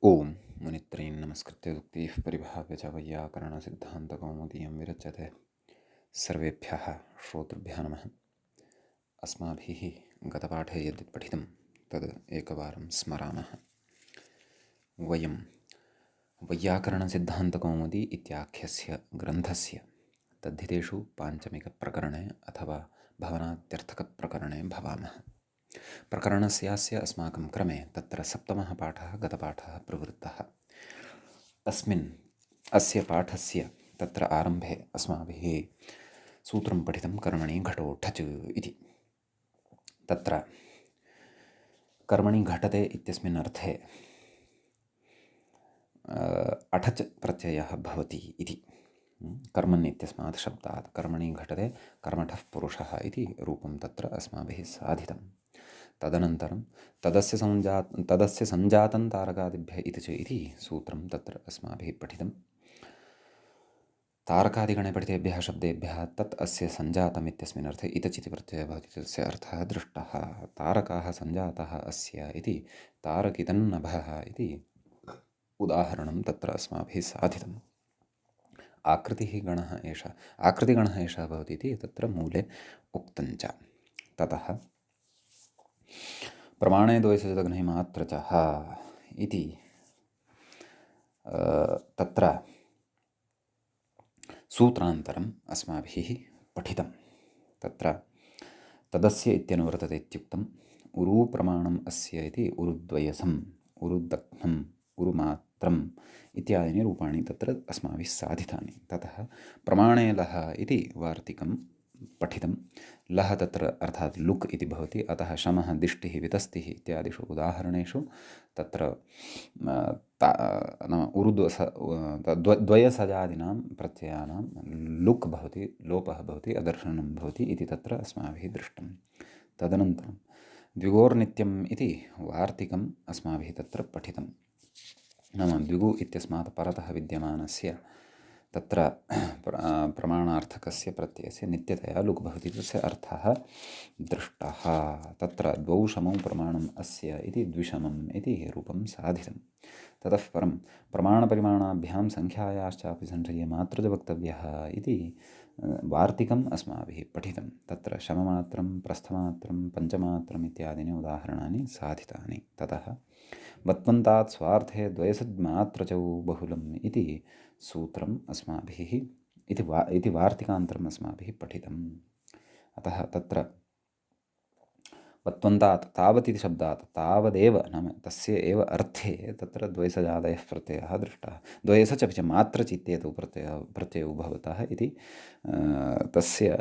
ओम मुनित्रयं नमस्कृत्य उक्तिः परिभाव्य च वैयाकरणसिद्धान्तकौमुदीयं विरच्यते। सर्वेभ्यः श्रोतृभ्यः नमः। अस्माभिः गतपाठे यद् पठितं तद् एकवारं स्मरामः। वयं वैयाकरणसिद्धान्तकौमुदी इत्याख्यस्य ग्रन्थस्य तद्धितेषु पाञ्चमिकप्रकरणे अथवा भवनाद्यर्थकप्रकरणे भवामः। प्रकरणस्यास्य अस्माकं क्रमे तत्र सप्तमः पाठः गतपाठः प्रवृत्तः। अस्मिन् अस्य पाठस्य तत्र आरम्भे अस्माभिः सूत्रं पठितं कर्मणि घटो ठच् इति। तत्र कर्मणि घटते इत्यस्मिन् अर्थे अठच् प्रत्ययः भवति इति। कर्मन् इत्यस्मात् शब्दात् कर्मणि घटते कर्मठः पुरुषः इति रूपं तत्र अस्माभिः साधितं। तदनन्तरं तदस्य सञ्जातं तारकादिभ्यः इति च इति सूत्रं तत्र अस्माभिः पठितं। तारकादिगणे पठितेभ्यः शब्देभ्यः तत् अस्य सञ्जातम् इत्यस्मिन् अर्थे इतचिति प्रत्ययः भवति, तस्य अर्थः दृष्टः। तारकाः सञ्जातः अस्य इति तारकितन्नभः इति उदाहरणं तत्र अस्माभिः साधितम्। आकृतिगणः एषः भवति इति तत्र मूले उक्तञ्च। ततः प्रमाणे द्वयसजतघ्ने मात्रचः इति तत्र सूत्रान्तरम् अस्माभिः पठितं। तत्र तदस्य इत्यनुवर्तते इत्युक्तम्। उरुप्रमाणम् अस्य इति उरुद्वयसम्, उरुदग्धम्, उरुमात्रम् इत्यादीनि रूपाणि तत्र अस्माभिः साधितानि। ततः प्रमाणे लः इति वार्तिकं पठितं। लः तत्र अर्थात् लुक् इति भवति। अतः शमः, दिष्टिः, वितस्तिः इत्यादिषु उदाहरणेषु तत्र द्वयसजादीनां प्रत्ययानां लुक् भवति, लोपः भवति, अदर्शनं भवति इति तत्र अस्माभिः दृष्टं। तदनन्तरं द्विगोर्नित्यम् इति वार्तिकम् अस्माभिः तत्र पठितं। नाम द्विगु इत्यस्मात् परतः विद्यमानस्य तत्र प्रमाणार्थकस्य प्रत्ययस्य नित्यतया लुक् भवति, तस्य अर्थः दृष्टः। तत्र द्वौ शमौ प्रमाणम् अस्य इति द्विशमम् इति रूपं साधितं। ततः परं प्रमाणपरिमाणाभ्यां सङ्ख्यायाश्चापि संशये मात्रजवक्तव्यः इति वार्तिकम् अस्माभिः पठितं। तत्र शममात्रं, प्रस्थमात्रं, पञ्चमात्रम् इत्यादीनि उदाहरणानि साधितानि। ततः वत्वन्तात् स्वार्थे द्वयसद्मात्रचौ बहुलम् इति सूत्रम् अस्माभिः इति वार्तिकान्तरम् अस्माभिः पठितम्। अतः तत्र वत्वन्तात् तावत् इति शब्दात् तावदेव, नाम तस्य एव अर्थे तत्र द्वयसजादयः प्रत्ययः दृष्टः। द्वयसच् अपि च मात्रच् इत्येतौ प्रत्ययौ भवतः इति तस्य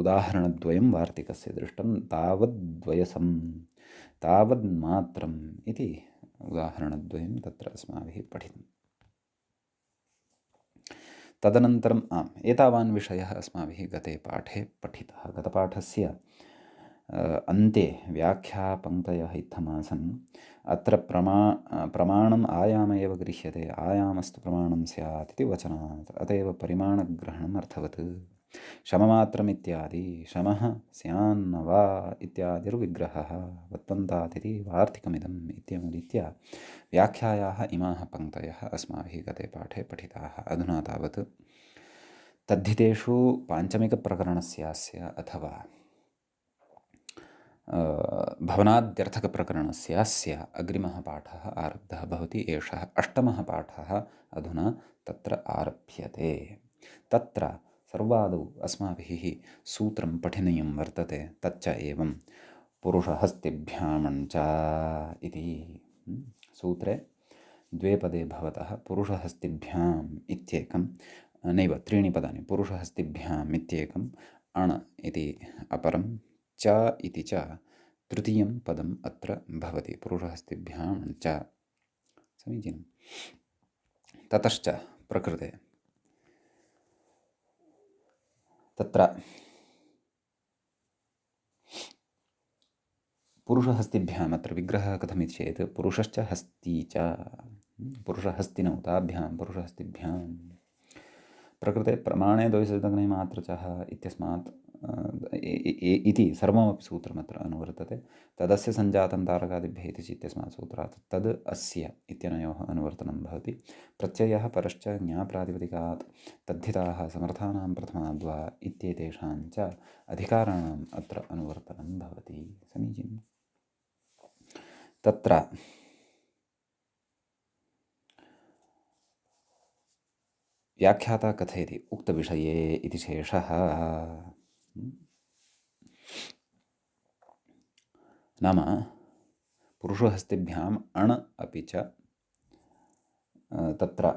उदाहरणद्वयं वार्तिकस्य दृष्टं। तावद्द्वयसं, तावद्मात्रम् इति उदाहरणद्वयं तत्र अस्माभिः पठितम्। तदनन्तरम् एतावान् विषयः अस्माभिः गते पाठे पठितः। गतपाठस्य अन्ते व्याख्यापङ्क्तयः इत्थमासन्। अत्र प्रमाणम् आयाम एव गृह्यते, आयामस्तु प्रमाणं स्यात् इति वचनात्। अत एव परिमाणग्रहणम् अर्थवत्। शममात्रमित्यादि, शमः स्यान्न वा इत्यादिर्विग्रहः वत्वन्तात् इति वार्तिकमिदम् इत्यमुदीत्य व्याख्यायाः इमाः पङ्क्तयः अस्माभिः गते पाठे पठिताः। अधुना तावत् तद्धितेषु पाञ्चमिकप्रकरणस्यास्य अथवा भवनाद्यर्थकप्रकरणस्यास्य अग्रिमः पाठः आरब्धः भवति। एषः अष्टमः पाठः अधुना तत्र आरभ्यते। तत्र सर्वादौ अस्माभिः सूत्रं पठनीयं वर्तते। तच्च एवं पुरुषहस्तिभ्यामञ्च इति। सूत्रे द्वे पदे भवतः पुरुषहस्तिभ्याम् इत्येकं, नैव त्रीणि पदानि, पुरुषहस्तिभ्याम् इत्येकम्, अण इति अपरं, च इति च तृतीयं पदम् अत्र भवति। पुरुषहस्तिभ्यां च, समीचीनं। ततश्च प्रकृते तत्र पुरुषहस्तिभ्याम् अत्र विग्रहः कथमिति चेत् पुरुषश्च हस्ती च, पुरुषहस्तिनौ ताभ्यां पुरुषहस्तिभ्यां। प्रकृते प्रमाणे द्वयसजतघ्ने मात्रचः इत्यस्मात् इति सर्वमपि सूत्रमत्र अनुवर्तते। तदस्य सञ्जातं तारकादिभ्यः इति इत्यस्मात् सूत्रात् तद् अस्य इत्यनयोः अनुवर्तनं भवति। प्रत्ययः परश्च ज्ञाप्रातिपदिकात् तद्धिताः समर्थानां प्रथमाद्वा इत्येतेषां च अधिकाराणाम् अत्र अनुवर्तनं भवति। समीचीनम्। तत्र व्याख्याता कथयति उक्तविषये इति शेषः। नाम पुरुषहस्तिभ्याम् अण् अपि च तत्र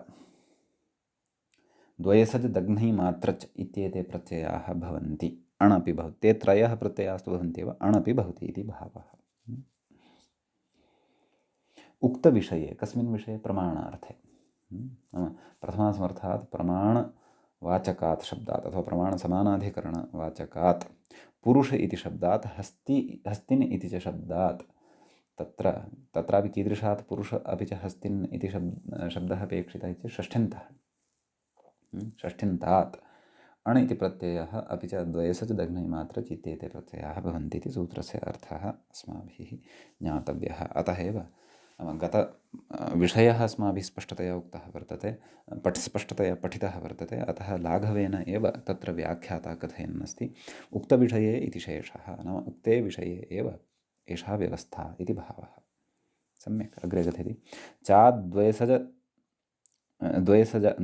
द्वयसज् दग्ध्नि मात्रच् इत्येते प्रत्ययाः भवन्ति। अण् अपि भवति। ते त्रयः प्रत्ययास्तु भवन्त्येव, अण् अपि भवति इति भावः। उक्तविषये कस्मिन् विषये? प्रमाणार्थे। नाम प्रथमासमर्थात् प्रमाणवाचकात् शब्दात् अथवा प्रमाणसमानाधिकरणवाचकात् पुरुष इति शब्दात् हस्तिन् इति च शब्दात् तत्रापि कीदृशात् पुरुष अपि च हस्तिन् इति शब्दः अपेक्षितः इति षष्ठ्यन्तः। षष्ठ्यन्तात् अण् इति प्रत्ययः अपि च द्वयसज् दग्ध्नि मात्रच् इत्येते प्रत्ययाः भवन्ति इति सूत्रस्य अर्थः अस्माभिः ज्ञातव्यः। अतः एव विषयः अस्माभिः स्पष्टतया उक्तः वर्तते, स्पष्टतया पठितः वर्तते। अतः लाघवेन एव तत्र व्याख्याता कथयन् अस्ति उक्तविषये इति शेषः। नाम उक्ते विषये एव एषा व्यवस्था इति भावः। सम्यक्। अग्रे कथयति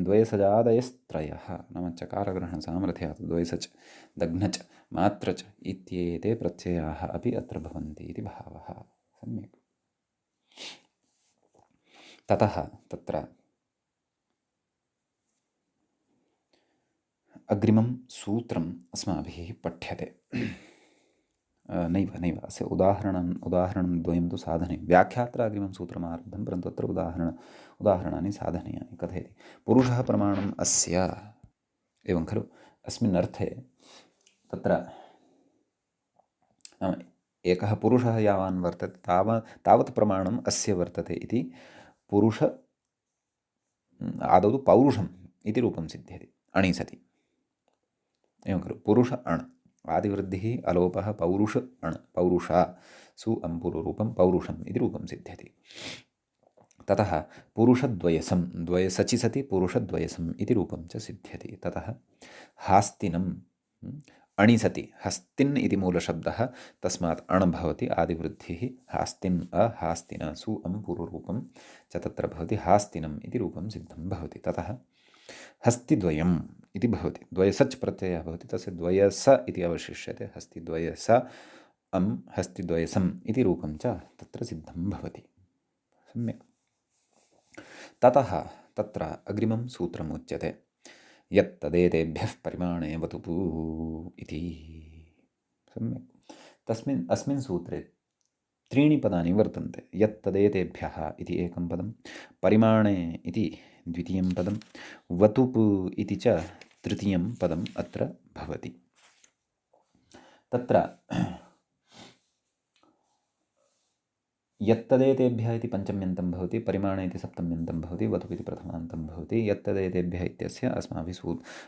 द्वयसजादयस्त्रयः नाम चकारग्रहणसामर्थ्यात् द्वयसच् दग्नच् मात्रच् इत्येते प्रत्ययाः अपि अत्र भवन्ति इति भावः। सम्यक्। ततः तत्र अग्रिमं सूत्रम् अस्माभिः पठ्यते। नैव अस्य उदाहरणं द्वयं तु साधनीयं। व्याख्यात्र अग्रिमं सूत्रम् आरब्धं, परन्तु अत्र उदाहरणानि साधनीयानि। कथयति पुरुषः प्रमाणम् अस्य, एवं खलु। अस्मिन् अर्थे तत्र नाम एकः पुरुषः यावान् वर्तते तावत् प्रमाणम् अस्य वर्तते इति पुरुष आदौ तु पौरुषम् इति रूपं सिद्ध्यति अणि सति। एवं खलु। पुरुष अण् आदिवृद्धिः अलोपः पौरुष अण् पौरुषा सु अम्पूर्वरूपं पौरुषम् इति रूपं सिद्ध्यति। ततः पुरुषद्वयसं द्वयसचि सति पुरुषद्वयसम् इति रूपं च सिद्ध्यति। ततः हास्तिनम् अणि सति हस्तिन् इति मूलशब्दः, तस्मात् अण् भवति आदिवृद्धिः हास्तिन् हास्तिन सु अम्पूर्वरूपं च तत्र भवति हास्तिनम् इति रूपं सिद्धं भवति। ततः हस्तिद्वयम् इति भवति। द्वयसच् प्रत्ययः भवति, तस्य द्वयस इति अवशिष्यते। हस्तिद्वयस हस्तिद्वयसम् इति रूपं च तत्र सिद्धं भवति। सम्यक्। ततः तत्र अग्रिमं सूत्रम् उच्यते यत्तदेतेभ्यः परिमाणे वतुपु इति। सम्यक्। अस्मिन् सूत्रे त्रीणि पदानि वर्तन्ते। यत्तदेतेभ्यः इति एकं पदं, परिमाणे इति द्वितीयं पदं, वतुप् इति च तृतीयं पदम् अत्र भवति। तत्र यत्तदेतेभ्यः इति पञ्चम्यन्तं भवति, परिमाणे इति सप्तम्यन्तं भवति, वतुप् इति प्रथमान्तं भवति। यत्तदेतेभ्यः इत्यस्य अस्माभिः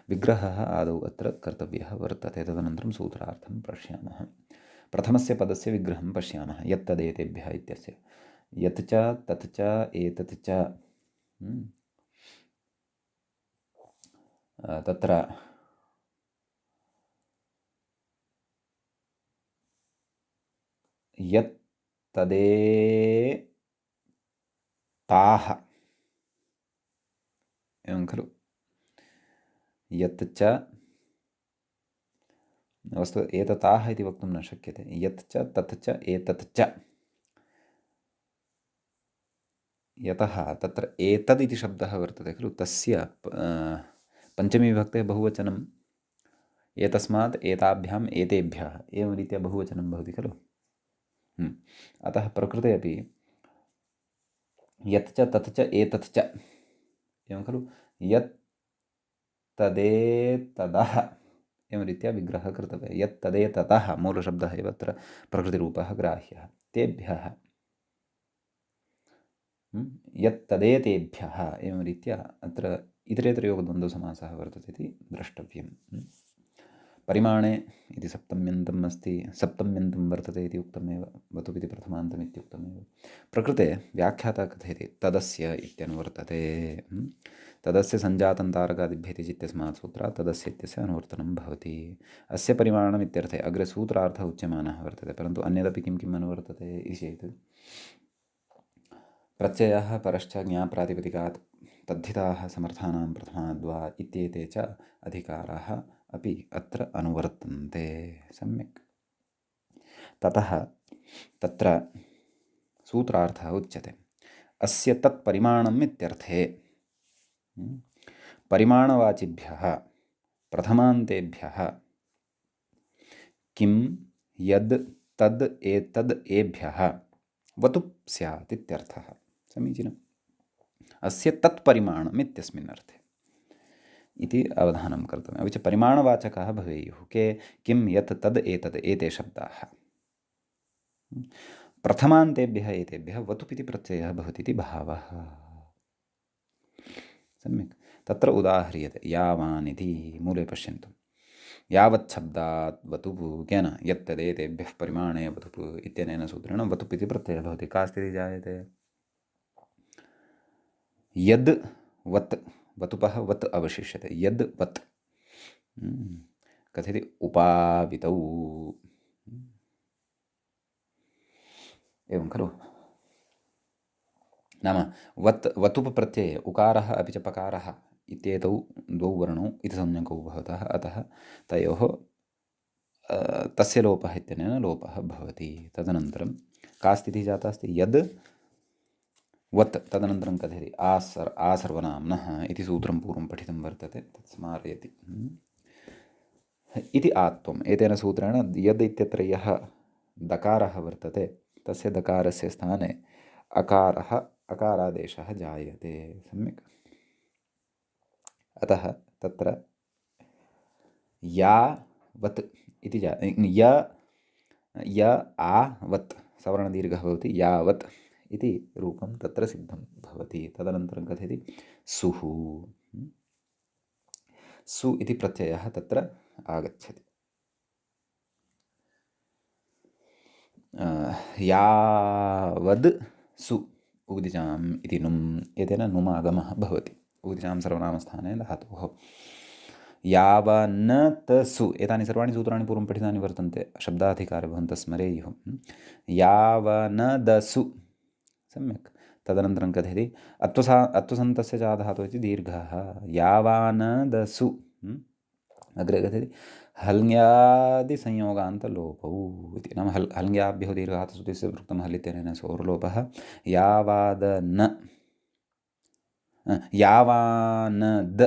विग्रहः आदौ अत्र कर्तव्यः वर्तते। तदनन्तरं सूत्रार्थं पश्यामः। प्रथमस्य पदस्य विग्रहं पश्यामः। यत्तदेतेभ्यः इत्यस्य यत् च तत् च एतत् च तत्र यत् तदे ताः, एवं खलु। यत् च वस्तु एतताः इति वक्तुं न शक्यते। यत् च तत् च एतत् च। यतः तत्र एतद् इति शब्दः वर्तते खलु, तस्य पञ्चमीविभक्तेः बहुवचनम् एतस्मात् एताभ्याम् एतेभ्यः एवं रीत्या बहुवचनं भवति खलु। अतः प्रकृते अपि यत् च तत् च एतत् च, एवं खलु। यत् तदेतदः एवं रीत्या विग्रहः कर्तव्यः। यत् तदेततः मूलशब्दः एव अत्र प्रकृतिरूपः ग्राह्यः। तेभ्यः यत् तदेतेभ्यः एवं रीत्या अत्र इतरेतरयोर्द्वन्द्वसमासः वर्तते इति द्रष्टव्यम्। परिमाणे इति सप्तम्यन्तम् अस्ति, सप्तम्यन्तं वर्तते इति उक्तमेव, वतुपिति प्रथमान्तम् इत्युक्तमेव। प्रकृते व्याख्याता कथयति तदस्य इत्यनुवर्तते। तदस्य सञ्जातं तारकादिभ्यः इति चित्यस्मात् सूत्रात् तदस्य इत्यस्य अनुवर्तनं भवति। अस्य परिमाणम् इत्यर्थे अग्रे सूत्रार्थः उच्यमानः वर्तते, परन्तु अन्यदपि किं किम् अनुवर्तते इति चेत् प्रत्ययः परश्च ज्ञाप्रातिपदिकात् तद्धिताः समर्थानां प्रथमाद्वा इत्येते च अधिकाराः अपि अत्र अनुवर्तन्ते। सम्यक्। ततः तत्र सूत्रार्थः उच्यते अस्य तत्परिमाणम् इत्यर्थे परिमाणवाचिभ्यः प्रथमान्तेभ्यः किं यद् तद् एतद् एभ्यः वतुप् स्यात् इत्यर्थः। समीचीनम्। अस्य तत्परिमाणम् इत्यस्मिन् अर्थे इति अवधानं कर्तव्यम्। अपि च परिमाणवाचकाः भवेयुः के, किं यत् तद् एतद् एते शब्दाः। प्रथमान्तेभ्यः एतेभ्यः वतुप् इति प्रत्ययः भवति इति भावः। सम्यक्। तत्र उदाह्रियते यावान् इति मूले पश्यन्तु। यावत् शब्दात् वतुप् केन यत्तदेतेभ्यः परिमाणे वतुप् इत्यनेन सूत्रेण वतुप् इति प्रत्ययः भवति। का स्थितिः जायते? यद् वत्, वतुपः वत् अवशिष्यते। यद् वत् कथयति उपावितौ, एवं खलु। नाम वत् वतुप् प्रत्यये उकारः अपि च पकारः इत्येतौ द्वौ वर्णौ इति संज्ञकौ भवतः, अतः तयोः तस्य लोपः इत्यनेन लोपः भवति। तदनन्तरं का स्थितिः जाता अस्ति? यद् वत्, तदनन्तरं कथयति आसर्वनाम्नः इति सूत्रं पूर्वं पठितं वर्तते, तत् स्मारयति इति आत्वम्। एतेन सूत्रेण यद् इत्यत्र यः दकारः वर्तते तस्य दकारस्य स्थाने अकारः अकारादेशः जायते। सम्यक्। अतः तत्र यावत् इति य आ वत् सवर्णदीर्घः भवति, यावत् इति रूपं तत्र सिद्धं भवति। तदनन्तरं कथयति सुः, सु इति प्रत्ययः तत्र आगच्छति। यावद् सु उदिचाम् इति नुम्, एतेन नुमागमः भवति। उदिचां सर्वनामस्थाने धातोः। यावनतसु, एतानि सर्वाणि सूत्राणि पूर्वं पठितानि वर्तन्ते, शब्दाधिकारे भवन्तः स्मरेयुः। यावनदसु। सम्यक्। तदनन्तरं कथयति अत्वसन्तस्य च धातुः इति दीर्घः। यावानदसु। अग्रे कथयति हल्ङ्यादिसंयोगान्तलोपौ इति। नाम हल्ङ्याभ्यो दीर्घातसुतिस्य वृत्तं हल् इत्यनेन सोर्लोपः। यावानद,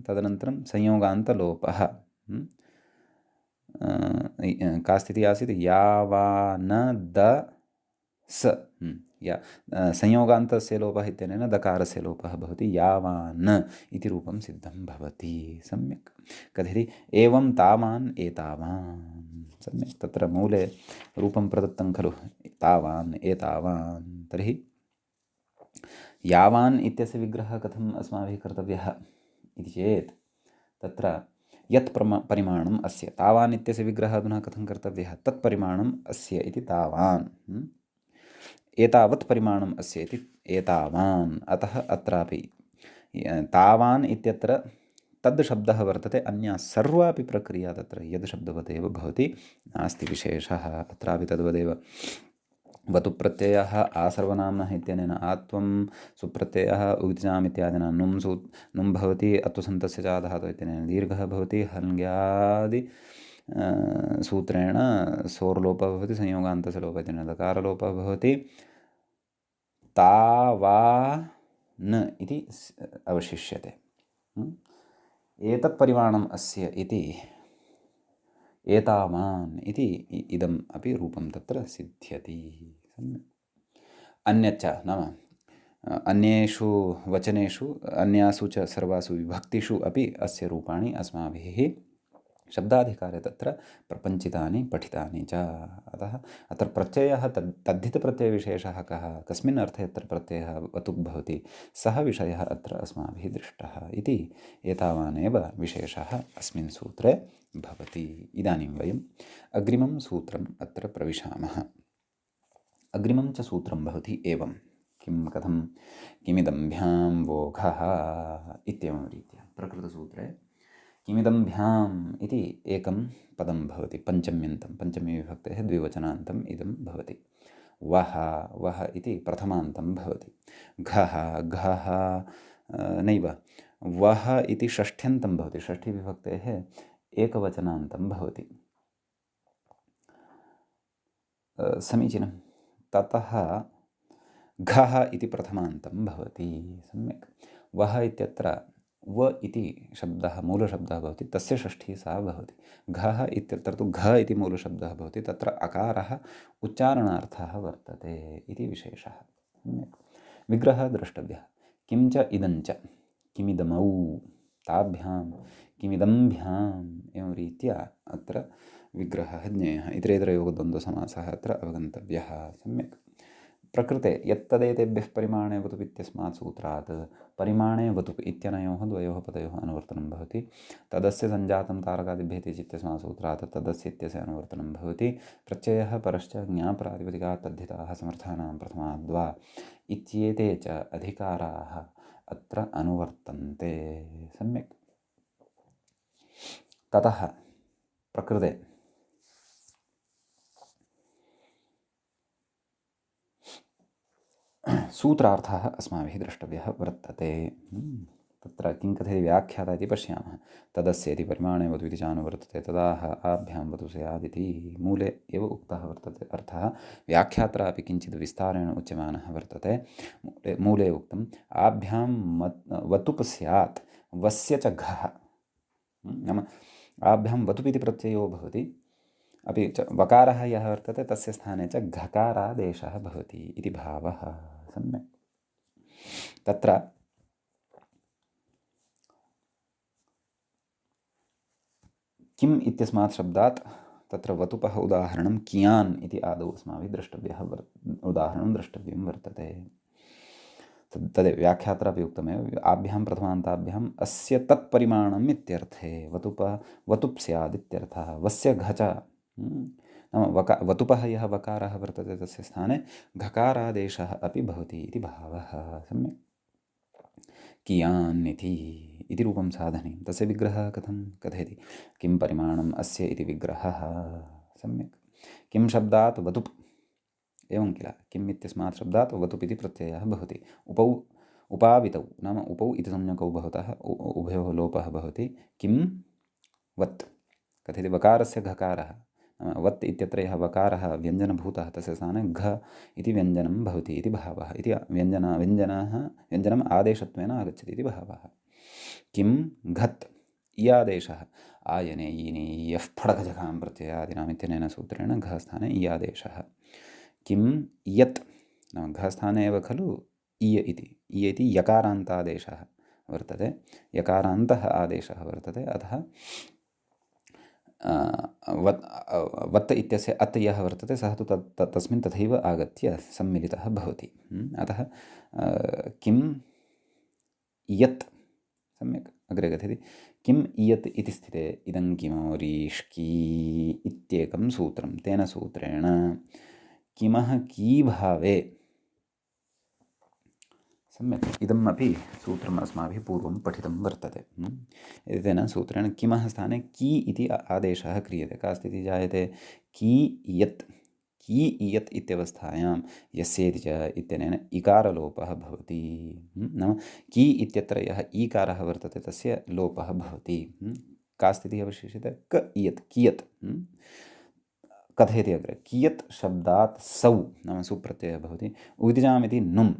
तदनन्तरं संयोगान्तलोपः। का स्थितिः आसीत्? यावानदस, संयोगान्तस्य लोपः इत्यनेन दकारस्य लोपः भवति। यावान् इति रूपं सिद्धं भवति। सम्यक्। कथयति एवं तावान् एतावान्। सम्यक्। तत्र मूले रूपं प्रदत्तं खलु, तावान् एतावान्। तर्हि यावान् इत्यस्य विग्रहः कथम् अस्माभिः कर्तव्यः इति चेत् तत्र यत् परिमाणम् अस्य, तावान् इत्यस्य विग्रहः अधुना कथं कर्तव्यः? तत्परिमाणम् अस्य इति तावान्, एतावत् परिमाणम् अस्य इति एतावान्। अतः अत्रापि तावान् इत्यत्र तद् शब्दः वर्तते, अन्या सर्वापि प्रक्रिया तत्र यद् शब्दवदेव भवति, नास्ति विशेषः। अत्रापि तद्वदेव वतुप् प्रत्ययः आसर्वनाम्नः इत्यनेन आत्वं, सुप्रत्ययः उदिचाम् इत्यादिना नुम् भवति, अत्वसन्तस्य च धातुः इत्यनेन दीर्घः भवति, हल्ङ्यादि सूत्रेण सोर्लोपः भवति, संयोगान्तस्य लोपः इत्यनेन दकारलोपः भवति। तावान् इति अवशिष्यते। एतत् परिमाणम् अस्य इति एतावान् इति इदम् अपि रूपं तत्र सिद्ध्यति। अन्यच्च नाम अन्येषु वचनेषु, अन्यासु च सर्वासु विभक्तिषु अपि अस्य रूपाणि अस्माभिः शब्दाधिकारे तत्र प्रपञ्चितानि पठितानि च। अतः अत्र प्रत्ययः तद्धितप्रत्ययविशेषः कः, कस्मिन् अर्थे अत्र प्रत्ययः वतुक् भवति, सः विषयः अत्र अस्माभिः दृष्टः इति एतावानेव विशेषः अस्मिन् सूत्रे भवति। इदानीं वयम् अग्रिमं सूत्रम् अत्र प्रविशामः। अग्रिमं च सूत्रं भवति एवं, किं कथं, किमिदं भ्यां वो घः इत्येवं रीत्या प्रकृतसूत्रे किमिदं इति एकं पदं भवति, पञ्चम्यन्तं, पञ्चमीविभक्तेः द्विवचनान्तम् इदं भवति। वः वः इति प्रथमान्तं भवति। घः घः नैव, वः इति षष्ठ्यन्तं भवति, षष्ठीविभक्तेः एकवचनान्तं भवति। समीचीनं। ततः घः इति प्रथमान्तं भवति। सम्यक्। वः इत्यत्र व इति शब्दः मूलशब्दः भवति, तस्य षष्ठी सा भवति। घः इत्यत्र तु घ इति मूलशब्दः भवति, तत्र अकारः उच्चारणार्थः वर्तते इति विशेषः। सम्यक्। विग्रहः द्रष्टव्यः। किं च इदं च, किमिदमौ, ताभ्यां, किमिदम्भ्याम्, एवं रीत्या अत्र विग्रहः ज्ञेयः। इतरेतरयोगद्वन्द्वसमासः अत्र अवगन्तव्यः। सम्यक्। प्रकृते यत्तदेतेभ्यः परिमाणे वतुप् इत्यस्मात् सूत्रात् परिमाणे वतुप् इत्यनयोः द्वयोः पदयोः अनुवर्तनं भवति। तदस्य सञ्जातं तारकादिभ्यः इति इत्यस्मात् सूत्रात् तदस्य इत्यस्य अनुवर्तनं भवति। प्रत्ययः परश्च ज्ञाप्रातिपदिकात् तद्धिताः समर्थानां प्रथमाद्वा इत्येते च अधिकाराः अत्र अनुवर्तन्ते। सम्यक्। ततः प्रकृते सूत्रार्थः अस्माभिः द्रष्टव्यः वर्तते। तत्र किं कथयति व्याख्याता इति पश्यामः। तदस्य इति परिमाणे वतु इति चानुवर्तते, तदाह आभ्यां वतु स्यादिति मूले एव उक्तः वर्तते। अर्थः व्याख्यात्रापि किञ्चित् विस्तारेण उच्यमानः वर्तते। मूले उक्तम् आभ्यां वतुप् स्यात्, वस्य च घः, नाम आभ्यां वतुप् इति प्रत्ययो भवति, अपि च वकारः यः वर्तते तस्य स्थाने च घकारादेशः भवति इति भावः। सम्यक्। तत्र किम् इत्यस्मात् शब्दात् तत्र वतुपः उदाहरणं कियान् इति आदौ अस्माभिः द्रष्टव्यः उदाहरणं द्रष्टव्यं वर्तते। तदेव व्याख्यात्रापि उक्तमेव, आभ्यां प्रथमान्ताभ्याम् अस्य तत्परिमाणम् इत्यर्थे वतुप् स्यात् इत्यर्थः। वस्य घ च, नाम वतुपः यः वकारः वर्तते तस्य स्थाने घकारादेशः अपि भवति इति भावः। सम्यक्। कियान् इति रूपं साधनीयं। तस्य विग्रहः कथं कथयति, किं परिमाणम् अस्य इति विग्रहः। सम्यक्। किं शब्दात् वतुप्, एवं किल, किम् इत्यस्मात् शब्दात् वतुप् इति प्रत्ययः भवति। उपावितौ, नाम उपौ इति संज्ञकौ भवतः उभयोः लोपः भवति। किं वत् कथयति, वकारस्य घकारः, वत् इत्यत्र यः वकारः व्यञ्जनभूतः तस्य स्थाने घ इति व्यञ्जनं भवति इति भावः। इति व्यञ्जनम् आदेशत्वेन आगच्छति इति भावः। किं घत् इयादेशः, आयने ईने यः फडकजखां प्रत्ययादीनाम् इत्यनेन सूत्रेण घ स्थाने इयादेशः। किं यत्, नाम घ स्थाने एव खलु इय इति यकारान्तादेशः वर्तते, यकारान्तः आदेशः वर्तते। अतः वत् इत्यस्य अत् यः वर्तते सः तु तस्मिन् तथैव आगत्य सम्मिलितः भवति। अतः किं यत्, सम्यक् अग्रे कथयति, किम् इयत् इति स्थिते इदं किमोरीष्की इत्येकं सूत्रं, तेन सूत्रेण किमः कीभावे। सम्यक्। इदम् अपि सूत्रम् अस्माभिः पूर्वं पठितं वर्तते। तेन सूत्रेण किमः स्थाने की इति आदेशः क्रियते। का स्थितिः जायते, की इयत् इत्यवस्थायां यस्येति च इत्यनेन इकारलोपः भवति। नाम की इत्यत्र यः ईकारः वर्तते तस्य लोपः भवति। का स्थितिः अवशिष्यते, क इयत्, कियत्। कथयति अग्रे, कियत् शब्दात् सौ, नाम सुप्रत्ययः भवति। उदिजाम् इति नुम्,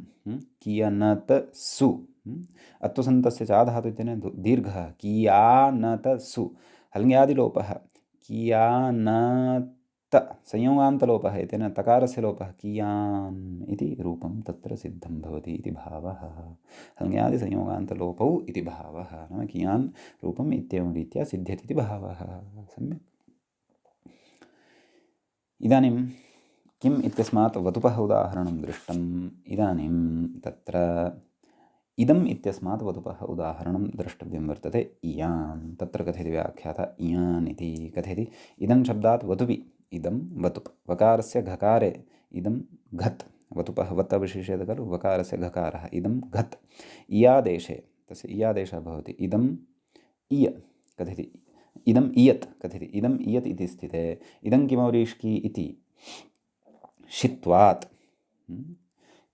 कियनत सु, अत्वसन्तस्य चाधातु इत्यनेन दीर्घः, कियानत सु, हल्ङ्यादिलोपः, कियानत संयोगान्तलोपः एतेन तकारस्य लोपः कियान् इति रूपं तत्र सिद्धं भवति इति भावः। संज्ञादिसंयोगान्तलोपौ इति भावः नाम कियान् रूपम् इत्येवं रीत्या सिद्ध्यति इति भावः। सम्यक्। इदानीं किम् इत्यस्मात् वतुपः उदाहरणं दृष्टम्। इदानीं तत्र इदम् इत्यस्मात् वतुपः उदाहरणं द्रष्टव्यं वर्तते। इयान् तत्र कथयति व्याख्याता इयान् इति कथयति। इदं शब्दात् वतुपि इदं वतुप् वकारस्य घकारे इदं घत् वतुपः वत् अवशिष्यते खलु वकारस्य घकारः इदं घत् इयादेशे तस्य इयादेशः भवति इदम् इय कथयति इदम् इयत् कथयति इदम् इयत् इति स्थिते इदं किमौरीष्की इति षित्वात्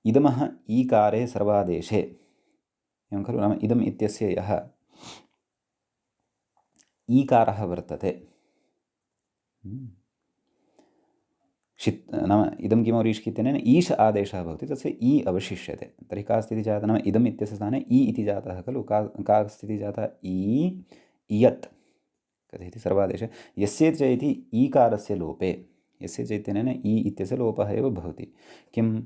इदमः ईकारे सर्वादेशे एवं खलु नाम इदम् इत्यस्य यः ईकारः वर्तते षित् नाम इदं किमौरीष्की इत्यनेन ईश आदेशः भवति तस्य ई अवशिष्यते। तर्हि का स्थितिः जाता नाम इदम् इत्यस्य स्थाने ई इति जातः खलु का स्थितिः जाता ई इयत् कथयति सर्वादेशे यस्य च इति ईकारस्य लोपे यस्य च इत्यनेन ई इत्यस्य लोपः एव भवति। किम्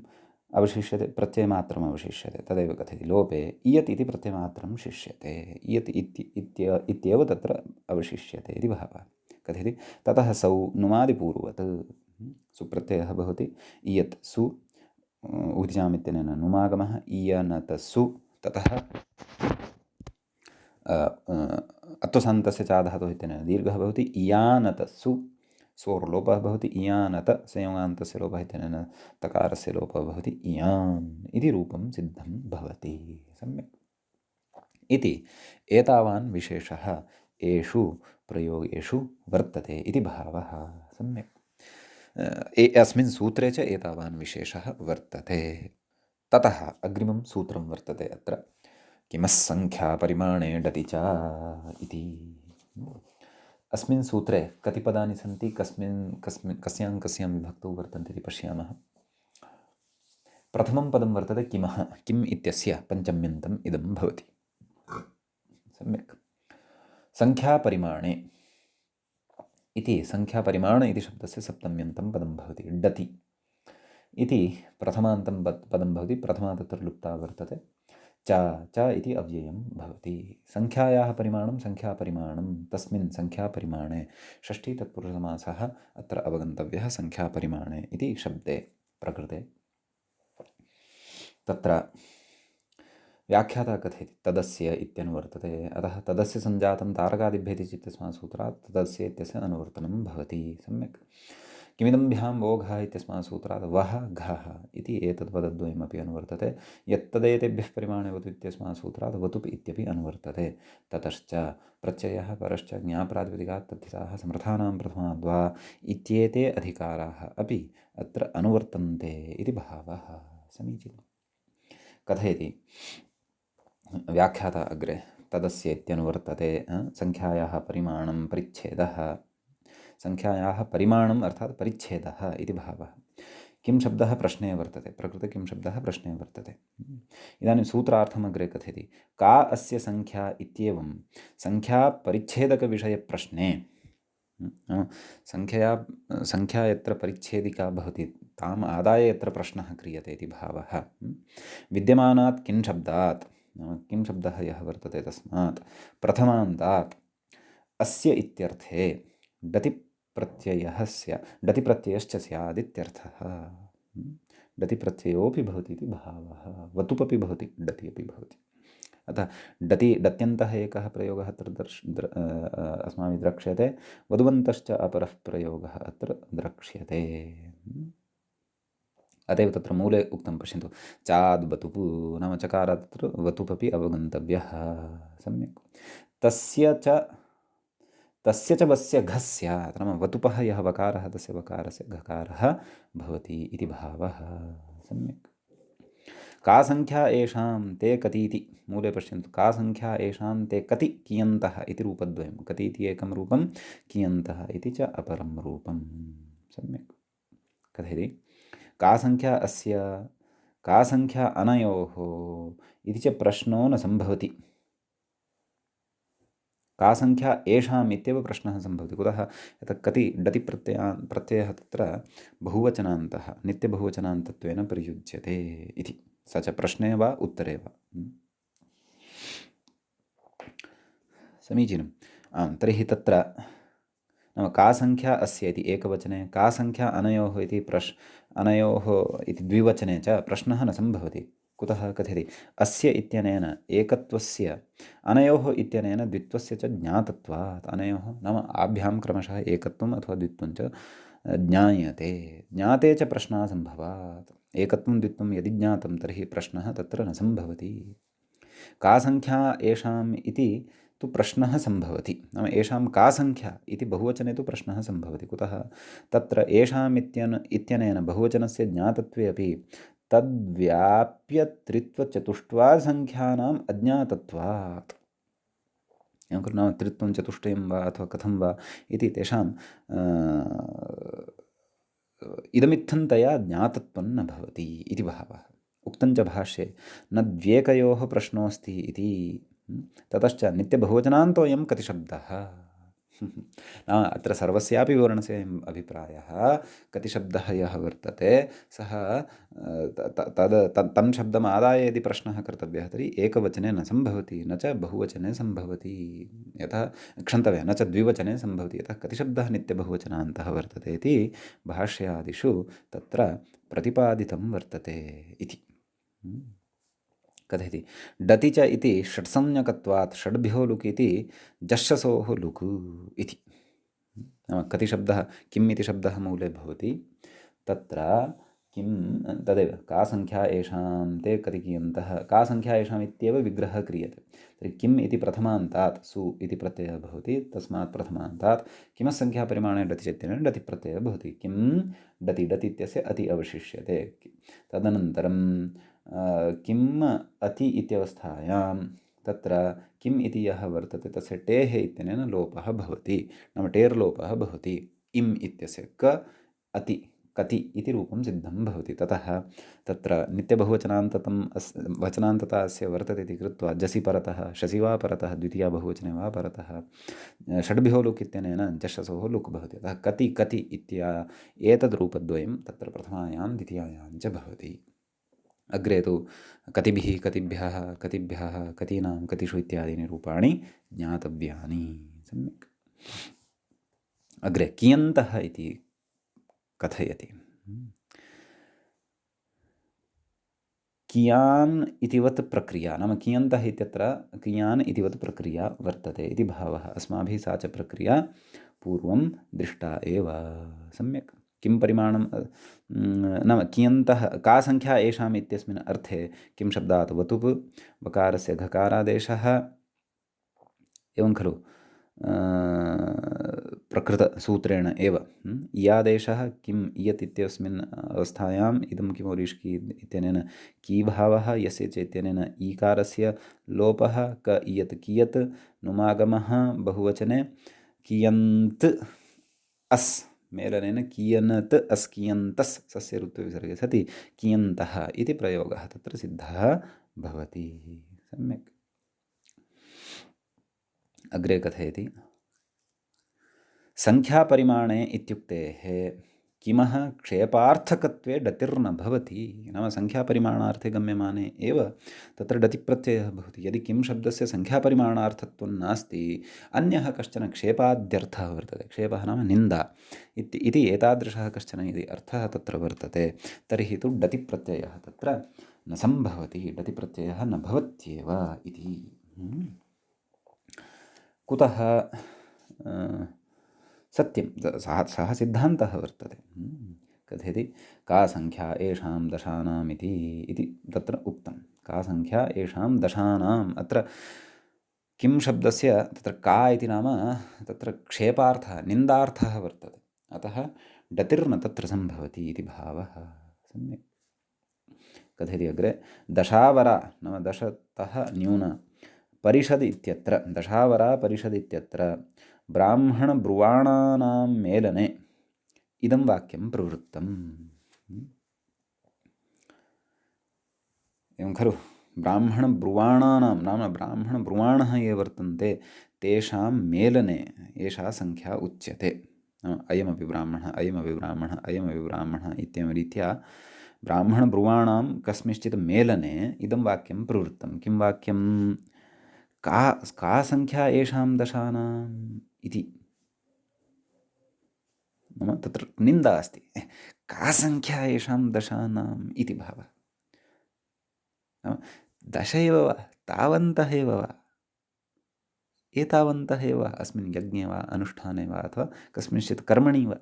अवशिष्यते प्रत्ययमात्रम् अवशिष्यते तदेव कथयति लोपे इयत् इति प्रत्ययमात्रं शिष्यते इयत् इत्येव तत्र अवशिष्यते इति भावः कथयति। ततः सौ नुमादिपूर्वत् सुप्रत्ययः भवति इयत् सु उदिजाम् इत्यनेन नुमागमः इयनतसु ततः अत्वसन्तस्य चाधातुः इत्यनेन दीर्घः भवति इयानतसु स्वोर्लोपः भवति इयानत संयोगान्तस्य लोपः इत्यनेन तकारस्य लोपः भवति इयान् इति रूपं सिद्धं भवति। सम्यक्। इति एतावान् विशेषः एषु प्रयोगेषु वर्तते इति भावः। सम्यक्। अस्मिन् सूत्रे च एतावान् विशेषः वर्तते। ततः अग्रिमं सूत्रं वर्तते अत्र किमस्सङ्ख्यापरिमाणे डति च इति। अस्मिन् सूत्रे कति पदानि सन्ति कस्यां विभक्तौ वर्तन्ते इति पश्यामः। प्रथमं पदं वर्तते किमः किम् इत्यस्य पञ्चम्यन्तम् इदं भवति। सम्यक्। सङ्ख्यापरिमाणे इति सङ्ख्यापरिमाण इति शब्दस्य सप्तम्यन्तं पदं भवति डति इति प्रथमान्तं पदं भवति। प्रथमा तत्र लुप्ता वर्तते च इति अव्ययं भवति। सङ्ख्यायाः परिमाणं सङ्ख्यापरिमाणं तस्मिन् सङ्ख्यापरिमाणे षष्ठी तत्पुरुषसमासः अत्र अवगन्तव्यः सङ्ख्यापरिमाणे इति शब्दे प्रकृते। तत्र व्याख्याता कथयति तदस्य इत्यनुवर्तते अतः तदस्य सञ्जातं तारकादिभ्यः इति इत्यस्मात् सूत्रात् तदस्य इत्यस्य अनुवर्तनं भवति। सम्यक्। किमिदं भ्यां वोघः इत्यस्मात् सूत्रात् वः घः इति एतद्पदद्वयमपि अनुवर्तते। यत्तदेतेभ्यः परिमाणे वतु इत्यस्मात् सूत्रात् वतुप् इत्यपि अनुवर्तते। ततश्च प्रत्ययः परश्च ज्ञाप्रातिपदिकात् तद्धिताः समर्थानां प्रथमाद्वा इत्येते अधिकाराः अपि अत्र अनुवर्तन्ते इति भावः। समीचीनं। कथयति व्याख्याता अग्रे तदस्य इत्यनुवर्तते सङ्ख्यायाः परिमाणं परिच्छेदः सङ्ख्यायाः परिमाणम् अर्थात् परिच्छेदः इति भावः। किं शब्दः प्रश्ने वर्तते प्रकृते किं शब्दः प्रश्ने वर्तते। इदानीं सूत्रार्थम् अग्रे कथयति का अस्य सङ्ख्या इत्येवं सङ्ख्यापरिच्छेदकविषयप्रश्ने सङ्ख्या यत्र परिच्छेदिका भवति ताम् आदाय यत्र प्रश्नः क्रियते इति भावः। विद्यमानात् किं शब्दात् किं शब्दः यः वर्तते तस्मात् प्रथमान्तात् अस्य इत्यर्थे डतिप्रत्ययश्च स्यादित्यर्थः। डतिप्रत्ययोऽपि भवति इति भावः। वतुपपि भवति डति अपि भवति। अतः डत्यन्तः एकः प्रयोगः अत्र अस्माभिः द्रक्ष्यते वधुवन्तश्च अपरः प्रयोगः अत्र द्रक्ष्यते। अतएव तत्र मूले उक्तं पश्यन्तु चाद् वतुप् नाम चकारात् तत्र वतुपपि अवगन्तव्यः। सम्यक्। तस्य च वस्य घः स्यात् नाम वतुपः यः वकारः तस्य वकारस्य घकारः भवति इति भावः। सम्यक्। का सङ्ख्या येषां ते कति इति मूले पश्यन्तु का सङ्ख्या येषां ते कति कियन्तः इति रूपद्वयं कति इति एकं रूपं कियन्तः इति च अपरं रूपं। सम्यक्। कथयति का सङ्ख्या अस्य का सङ्ख्या अनयोः इति च प्रश्नो न सम्भवति। का संख्या येषाम् इत्येव प्रश्नः सम्भवति। कुतः? यतः कति डति प्रत्ययः तत्र बहुवचनान्तः नित्यबहुवचनान्तत्वेन प्रयुज्यते इति। स च प्रश्ने वा उत्तरे वा। समीचीनम्। आं, तर्हि तत्र नाम का संख्या अस्य इति एकवचने, का संख्या अनयोः इति अनयोः इति द्विवचने च प्रश्नः न सम्भवति। कुतः कथयति? अस्य इत्यनेन एकत्वस्य, अनयोः इत्यनेन द्वित्वस्य च ज्ञातत्वात्। अनयोः नाम आभ्यां क्रमशः एकत्वम् अथवा द्वित्वं च ज्ञायते। ज्ञाते च प्रश्नः सम्भवात्। एकत्वं द्वित्वं यदि ज्ञातं तर्हि प्रश्नः तत्र न सम्भवति। का संख्या येषाम् इति तु प्रश्नः सम्भवति। नाम येषां का संख्या इति बहुवचने तु प्रश्नः सम्भवति। कुतः? तत्र येषाम् इत्यनेन बहुवचनस्य ज्ञातत्वे अपि तद्व्याप्य त्रित्वचतुष्ट्वासङ्ख्यानाम् अज्ञातत्वात्। एवं खलु? नाम त्रित्वं चतुष्टयं वा अथवा कथं वा इति तेषां इदमित्थन्तया ज्ञातत्वं न भवति इति भावः। उक्तं च भाष्ये न द्व्येकयोः प्रश्नोऽस्ति इति। ततश्च नित्यबहुवचनान्तोऽयं कतिशब्दः। नाम अत्र सर्वस्यापि विवरणस्य अयम् अभिप्रायः। कतिशब्दः यः वर्तते सः तं शब्दम् आदाय यदि प्रश्नः कर्तव्यः तर्हि एकवचने न सम्भवति, न च बहुवचने सम्भवति। यतः क्षन्तव्यः, न च द्विवचने सम्भवति। यतः कतिशब्दः नित्यबहुवचनान्तः वर्तते इति भाष्यादिषु तत्र प्रतिपादितं वर्तते इति। कथयति? डति च इति षट्संज्ञकत्वात् षड्भ्यो लुक् इति जश्शसोः लुक् इति। नाम कतिशब्दः, किम् इति शब्दः मूले भवति, तत्र किं तदेव का संख्या येषां ते कति कियन्तः, का संख्या येषाम् इत्येव विग्रहः क्रियते। तर्हि किम् इति प्रथमान्तात् सु इति प्रत्ययः भवति। तस्मात् प्रथमान्तात् किमः संख्यापरिमाणे डति चेत्यनेन डति प्रत्ययः भवति। किं डति, डति इत्यस्य अति अवशिष्यते। तदनन्तरं किम् अति इत्यवस्थायां तत्र किम् इति यः वर्तते तस्य टेः इत्यनेन लोपः भवति। नाम टेर्लोपः भवति। इम् इत्यस्य क अति कति इति रूपं सिद्धं भवति। ततः तत्र नित्यबहुवचनान्ततं वचनान्तता अस्य वर्तते इति कृत्वा जसि परतः, शसि वा परतः, द्वितीया बहुवचने वा परतः षड्भ्यो लुक् इत्यनेन जश्शसोः लुक् भवति। अतः कति कति एतद् रूपद्वयं तत्र प्रथमायां द्वितीयायां च भवति। अग्रे तु कतिभिः, कतिभ्यः, कतिभ्यः, कतीनां, कतिषु इत्यादीनि रूपाणि ज्ञातव्यानि। सम्यक्। अग्रे कियन्तः इति कथयति। कियान् इतिवत् प्रक्रिया, नाम कियन्तः इत्यत्र कियान् इतिवत् प्रक्रिया वर्तते इति भावः। अस्माभिः सा च प्रक्रिया पूर्वं दृष्टा एव। सम्यक्। किं परिमाणं नाम कियन्तः का संख्या येषाम् इत्यस्मिन् अर्थे किं शब्दात् वतुप् वकारस्य घकारादेशः एवं खलु प्रकृतसूत्रेण एव इयादेशः किम् इयत् इत्यस्मिन् अवस्थायाम् इदं किमोरीष्की इत्यनेन कीभावः यस्य चैत्यनेन ईकारस्य लोपः क इयत् कियत् नुमागमः बहुवचने कियन्त् अस् मेलनेन कियनत् अस् कियन्तस् सस्य ऋत्वविसर्गे सति कियन्तः इति प्रयोगः तत्र सिद्धः भवति। सम्यक्। अग्रे कथयति संख्यापरिमाणे इत्युक्तेः किमः क्षेपार्थकत्वे डतिर्न भवति। नाम संख्यापरिमाणार्थे गम्यमाने एव तत्र डतिप्रत्ययः भवति। यदि किं शब्दस्य संख्यापरिमाणार्थत्वं नास्ति, अन्यः कश्चन क्षेपाद्यर्थः वर्तते, क्षेपः नाम निन्दा इति एतादृशः कश्चन यदि अर्थः तत्र वर्तते तर्हि तु डतिप्रत्ययः तत्र न सम्भवति, डतिप्रत्ययः न भवत्येव इति। कुतः? सत्यं, सः सिद्धान्तः वर्तते। कथयति का संख्या येषां दशानाम् इति तत्र उक्तं। का संख्या येषां दशानाम्, अत्र किं शब्दस्य तत्र का इति नाम तत्र क्षेपार्थः, निन्दार्थः वर्तते। अतः डतिर्न तत्र सम्भवति इति भावः। सम्यक्। कथयति अग्रे दशावरा नाम दशतः न्यून परिषद् इत्यत्र, दशावरा परिषद् इत्यत्र ब्राह्मणब्रुवाणानां मेलने इदं वाक्यं प्रवृत्तम्। एवं खलु? ब्राह्मणब्रुवाणानां नाम ब्राह्मणब्रुवाणः ये वर्तन्ते तेषां मेलने एषा संख्या उच्यते। अयमपि ब्राह्मणः, अयमपि ब्राह्मणः, अयमपि ब्राह्मणः इत्येवं रीत्या ब्राह्मणब्रुवाणां कस्मिंश्चित् मेलने इदं वाक्यं प्रवृत्तं। किं वाक्यं? का का संख्या येषां दशानाम् इति। नाम तत्र निन्दा अस्ति। का संख्या येषां दशानाम् इति भावः। नाम दश एव वा, तावन्तः एव वा, एतावन्तः एव अस्मिन् यज्ञे वा, अनुष्ठाने वा, अथवा कस्मिंश्चित् कर्मणि वा,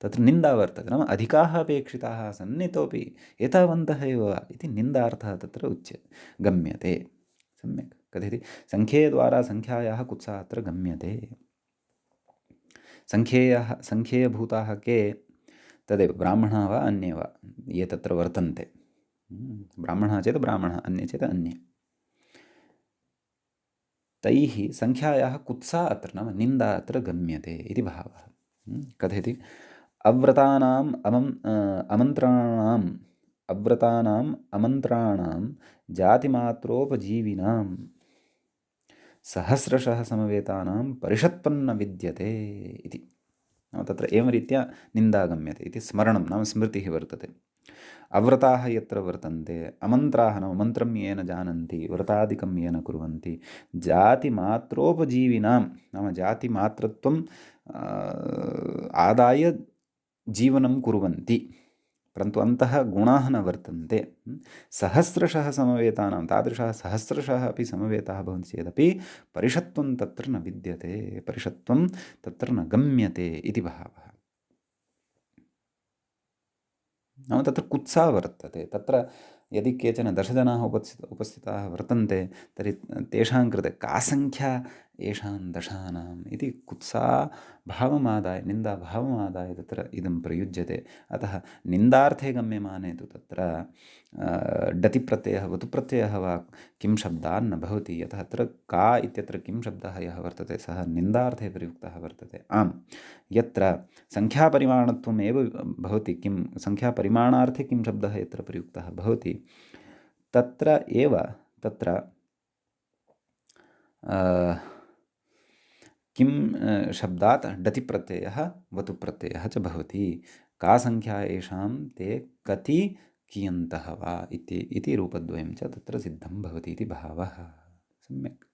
तत्र निन्दा वर्तते। नाम अधिकाः अपेक्षिताः सन् इतोपि एतावन्तः एव वा इति निन्दार्थः तत्र गम्यते। सम्यक् कथयति, सङ्ख्येयद्वारा सङ्ख्यायाः कुत्सः अत्र गम्यते। सङ्ख्येयभूताः के? तदेव ब्राह्मणाः वा अन्ये वा ये तत्र वर्तन्ते। ब्राह्मणः चेत् ब्राह्मणः, अन्ये चेत् अन्ये। तैः सङ्ख्यायाः कुत्सा अत्र, नाम निन्दा अत्र गम्यते इति भावः। कथयति, अव्रतानाम् अमन्त्राणां जातिमात्रोपजीविनां सहस्रशः समवेतानां परिषत्पन्न विद्यते इति। नाम तत्र एवं रीत्या निन्दा गम्यते इति स्मरणं, नाम स्मृतिः वर्तते। अव्रताः यत्र वर्तन्ते, अमन्त्राः नाम मन्त्रं येन जानन्ति, व्रतादिकं येन कुर्वन्ति, जातिमात्रोपजीविनां नाम जातिमात्रत्वं आदाय जीवनं कुर्वन्ति, परन्तु अन्तः गुणाः न वर्तन्ते। सहस्रशः समवेतानां, तादृशः सहस्रशः अपि समवेताः भवन्ति चेदपि परिषत्वं तत्र न विद्यते, परिषत्वं तत्र न गम्यते इति भावः। नाम तत्र कुत्सा वर्तते। तत्र यदि केचन दशजनाः उपस्थिताः वर्तन्ते तर्हि तेषां कृते का संख्या येषां दशानाम् इति कुत्सा भावमादाय, निन्दाभावमादाय तत्र इदं प्रयुज्यते। अतः निन्दार्थे गम्यमाने तु तत्र डतिप्रत्ययः, वतुप्रत्ययः वा किं शब्दान् न भवति। यतः अत्र का इत्यत्र किं शब्दः यः वर्तते सः निन्दार्थे प्रयुक्तः वर्तते। आम्, यत्र संख्यापरिमाणत्वम् एव भवति, किं संख्यापरिमाणार्थे किं शब्दः यत्र प्रयुक्तः भवति तत्र एव तत्र किं शब्दात् डतिप्रत्ययः वतुप्रत्ययः च भवति। का संख्या येषां ते कति कियन्तः वा इति रूपद्वयं च तत्र सिद्धं भवति इति भावः। सम्यक्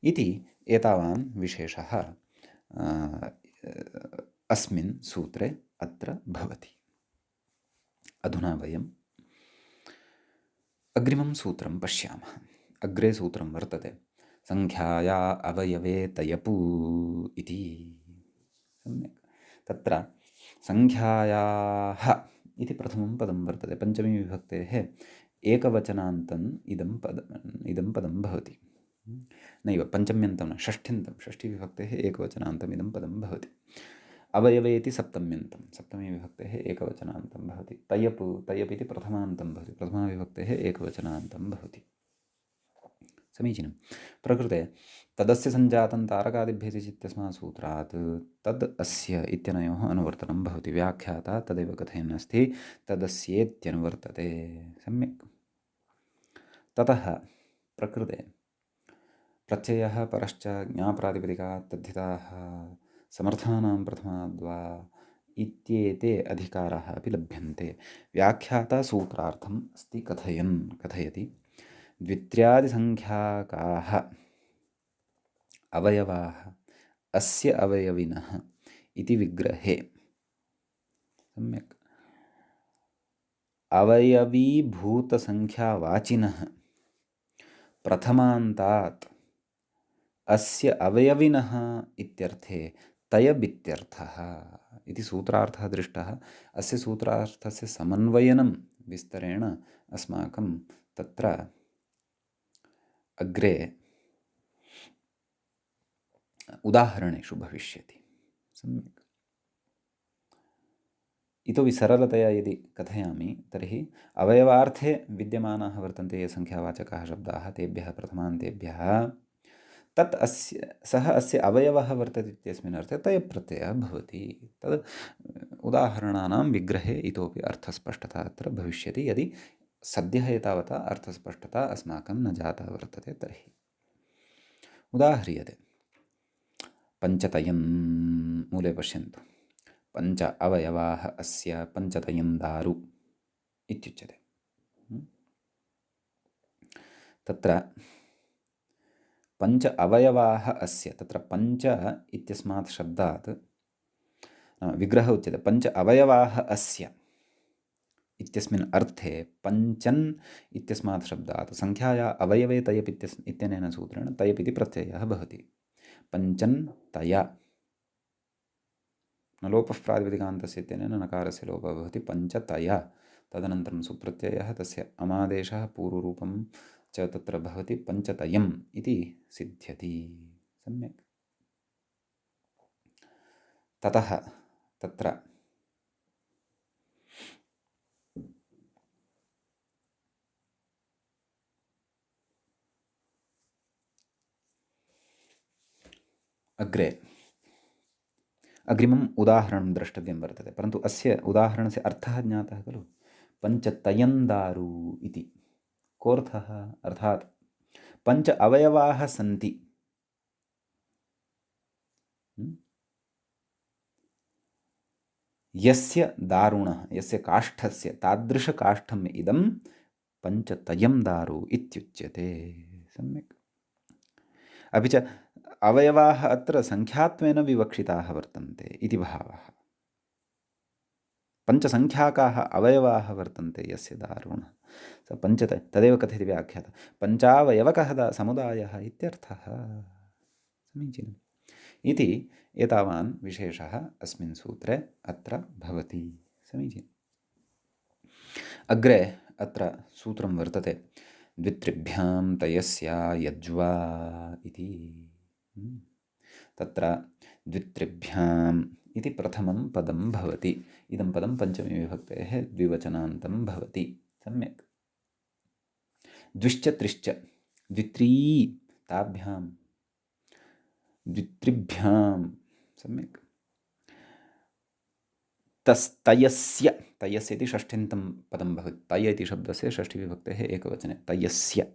इति एतावान् विशेषः अस्मिन् सूत्रे अत्र भवति। अधुना वयम् अग्रिमं सूत्रं पश्यामः। अग्रे सूत्रं वर्तते संख्याया अवयवे तयपु इति। सम्यक् तत्र संख्यायाः इति प्रथमं पदं वर्तते। पञ्चमी विभक्तेः एकवचनान्तम् इदं पदं भवति। नैव पञ्चम्यन्तं न, षष्ठ्यन्तं, षष्ठीविभक्तेः एकवचनान्तम् इदं पदं भवति। अवयवे इति सप्तम्यन्तं, सप्तमी विभक्तेः एकवचनान्तं भवति। तयप् इति प्रथमान्तं भवति, प्रथमाविभक्तेः एकवचनान्तं भवति। समीचीनं। प्रकृते तदस्य सञ्जातं तारकादिभ्यः इत्यस्मात् सूत्रात् तद् अस्य इत्यनयोः अनुवर्तनं भवति। व्याख्याता तदेव कथयन् अस्ति, तदस्येत्यनुवर्तते। सम्यक्। ततः प्रकृते प्रत्ययः परश्च ज्ञाप्रातिपदिकात् तद्धिताः समर्थानां प्रथमाद्वा इत्येते अधिकाराः अपि लभ्यन्ते। व्याख्याता सूत्रार्थम् अस्ति कथयति द्वित्र्यादिसङ्ख्याकाः अवयवाः अस्य अवयविनः इति विग्रहे। सम्यक्। अवयवीभूतसङ्ख्यावाचिनः प्रथमान्तात् अस्य अवयविनः इत्यर्थे तयबित्यर्थः इति सूत्रार्थः दृष्टः। अस्य सूत्रार्थस्य समन्वयनं विस्तरेण अस्माकं तत्र अग्रे उदाहरणेषु भविष्यति। सम्यक्। इतोपि सरलतया यदि कथयामि तर्हि अवयवार्थे विद्यमानाः वर्तन्ते ये संख्यावाचकाः शब्दाः, तेभ्यः प्रथमान्तेभ्यः तत् सः अस्य अवयवः वर्तते इत्यस्मिन् अर्थे तयप्रत्ययः भवति। तद् उदाहरणानां विग्रहे इतोपि अर्थस्पष्टता अत्र भविष्यति यदि सद्यः एतावता अर्थस्पष्टता अस्माकं न जाता वर्तते। तर्हि उदाह्रियते। पञ्चतयं मूले पश्यन्तु। पञ्च अवयवाः अस्य पञ्चतयं दारु इत्युच्यते। तत्र पञ्च अवयवाः अस्य, तत्र पञ्च इत्यस्मात् शब्दात् विग्रहः उच्यते। पञ्च अवयवाः अस्य इत्यस्मिन् अर्थे पञ्चन् इत्यस्मात् शब्दात् संख्याया अवयवे तयप् इत्यनेन सूत्रेण तयप् इति प्रत्ययः भवति। पञ्चन् तय न लोपः प्रातिपदिकान्तस्य इत्यनेन नकारस्य लोपः भवति। पञ्चतय तदनन्तरं सुप्रत्ययः, तस्य अमादेशः पूर्वरूपं च तत्र भवति। पञ्चतयम् इति सिद्ध्यति। सम्यक्। ततः तत्र अग्रे अग्रिमम् उदाहरणं द्रष्टव्यं वर्तते, परन्तु अस्य उदाहरणस्य अर्थः ज्ञातः खलु। पञ्चतयन्दारु इति कोऽर्थः? अर्थात् पञ्च अवयवाः सन्ति। यस्य दारुणः, यस्य काष्ठस्य, तादृशकाष्ठम् इदं पञ्चतयं दारु इत्युच्यते। सम्यक्। अपि च अवयवाः अत्र संख्यात्वेन विवक्षिताः वर्तन्ते इति भावः। पञ्चसङ्ख्याकाः अवयवाः वर्तन्ते यस्य दारुणः स तदेव कथयति व्याख्यातः पञ्चावयवकः समुदायः इत्यर्थः। समीचीनम्। इति एतावान् विशेषः अस्मिन् सूत्रे अत्र भवति। समीचीनम्। अग्रे अत्र सूत्रं वर्तते द्वित्रिभ्यां तयस्य यज्वा इति। तत्र द्वित्रिभ्याम् इति प्रथमं पदं भवति। इदं पदं पञ्चमी विभक्तेः द्विवचनान्तं भवति। सम्यक्। द्विश्च त्रिश्च द्वित्री ताभ्यां द्वित्रिभ्यां। सम्यक्। तस्तयस्य, तयस्य इति षष्ठ्यन्तं पदं भवति। तय इति शब्दस्य षष्ठीविभक्तेः एकवचने तयस्य।